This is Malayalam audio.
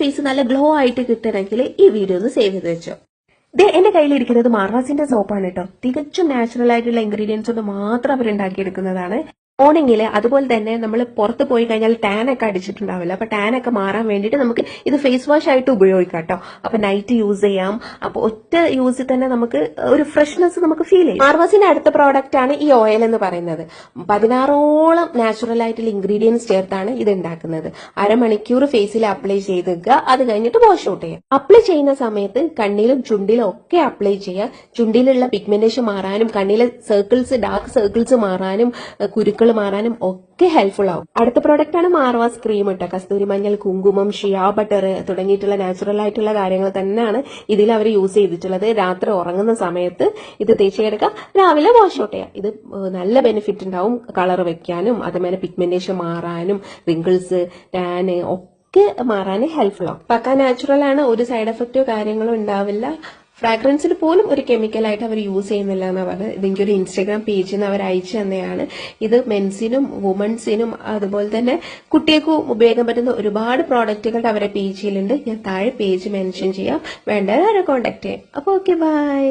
ഫേസ് നല്ല ഗ്ലോ ആയിട്ട് കിട്ടണമെങ്കിൽ ഈ വീഡിയോ ഒന്ന് സേവ് ചെയ്ത് വെച്ചോ. എന്റെ കയ്യിലിരിക്കുന്നത് മാർവാസിന്റെ സോപ്പാണ് കേട്ടോ. തികച്ചും നാച്ചുറൽ ആയിട്ടുള്ള ഇൻഗ്രീഡിയൻസ് കൊണ്ട് മാത്രം അവരുണ്ടാക്കിയെടുക്കുന്നതാണ്. മോർണിംഗിൽ അതുപോലെ തന്നെ നമ്മൾ പുറത്ത് പോയി കഴിഞ്ഞാൽ ടാൻ ഒക്കെ അടിച്ചിട്ടുണ്ടാവില്ല. അപ്പൊ ടാൻ ഒക്കെ മാറാൻ വേണ്ടിയിട്ട് നമുക്ക് ഇത് ഫേസ് വാഷ് ആയിട്ട് ഉപയോഗിക്കാം കേട്ടോ. അപ്പൊ നൈറ്റ് യൂസ് ചെയ്യാം. അപ്പൊ ഒറ്റ യൂസിൽ തന്നെ നമുക്ക് ഒരു ഫ്രഷ്നെസ് നമുക്ക് ഫീൽ ചെയ്യും. മാർവാസിന്റെ അടുത്ത പ്രോഡക്റ്റ് ആണ് ഈ ഓയിൽ എന്ന് പറയുന്നത്. 16ഓളം നാച്ചുറൽ ആയിട്ടുള്ള ഇൻഗ്രീഡിയൻസ് ചേർത്താണ് ഇത് ഉണ്ടാക്കുന്നത്. അരമണിക്കൂർ ഫേസിൽ അപ്ലൈ ചെയ്ത് വെക്കുക. അത് കഴിഞ്ഞിട്ട് വാഷ് ഔട്ട് ചെയ്യാം. അപ്ലൈ ചെയ്യുന്ന സമയത്ത് കണ്ണിലും ചുണ്ടിലും ഒക്കെ അപ്ലൈ ചെയ്യുക. ചുണ്ടിലുള്ള പിഗ്മെന്റേഷൻ മാറാനും കണ്ണിലെ സർക്കിൾസ് ഡാർക്ക് സർക്കിൾസ് മാറാനും കുരുക്കൾ മാറാനും ഒക്കെ ഹെൽപ്ഫുൾ ആവും. അടുത്ത പ്രോഡക്റ്റ് ആണ് മാർവാസ് ക്രീം ഇട്ട. കസ്തൂരി മഞ്ഞൾ, കുങ്കുമം, ഷിയ ബട്ടർ തുടങ്ങിയിട്ടുള്ള നാച്ചുറൽ ആയിട്ടുള്ള കാര്യങ്ങൾ തന്നെയാണ് ഇതിൽ അവർ യൂസ് ചെയ്തിട്ടുള്ളത്. രാത്രി ഉറങ്ങുന്ന സമയത്ത് ഇത് തേച്ചെടുക്കുക, രാവിലെ വാഷ് ഔട്ട് ചെയ്യുക. ഇത് നല്ല ബെനിഫിറ്റ് ഉണ്ടാവും. കളർ വെക്കാനും അതുപോലെ പിഗ്മെന്റേഷൻ മാറാനും റിങ്കിൾസ് ടാന് ഒക്കെ മാറാൻ ഹെൽപ്ഫുൾ ആവും. പക്ക നാച്ചുറൽ ആണ്. ഒരു സൈഡ് എഫക്റ്റോ കാര്യങ്ങളോ ഉണ്ടാവില്ല. ഫ്രാഗ്രൻസിൽ പോലും ഒരു കെമിക്കലായിട്ട് അവർ യൂസ് ചെയ്യുന്നില്ല എന്ന് പറഞ്ഞത്. ഇതെനിക്കൊരു ഇൻസ്റ്റാഗ്രാം പേജിൽ നിന്ന് അവർ അയച്ചു തന്നെയാണ്. ഇത് മെൻസിനും വുമൻസിനും അതുപോലെ തന്നെ കുട്ടികൾക്കും ഉപയോഗിക്കാൻ പറ്റുന്ന ഒരുപാട് പ്രോഡക്റ്റുകളുടെ അവരുടെ പേജിലുണ്ട്. ഞാൻ താഴെ പേജ് മെൻഷൻ ചെയ്യാം. വേണ്ടവരെ കോൺടാക്ട് ചെയ്യാം. അപ്പോൾ ഓക്കെ, ബൈ.